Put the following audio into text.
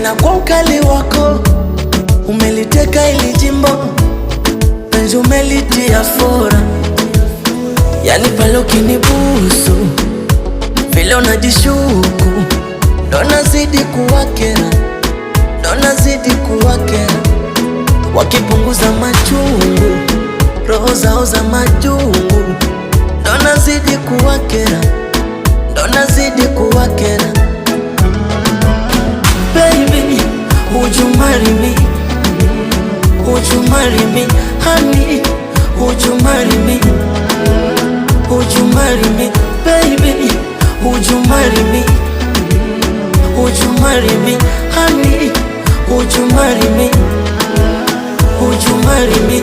tena kwa ukali wako umeliteka ili jimbo, penzi umelitia fora. Yani pale ukinibusu vile unajishuku, ndo nazidi kuwakera, ndo nazidi kuwakera. Wakipunguza machungu, roho zao za majungu, ndo nazidi kuwakera, ndo nazidi kuwakera. Baby, would you marry me? Would you marry me? Honey, would you marry me? Would you marry me? Baby, would you marry me? Would you marry me? Honey, would you marry me? Would you marry me?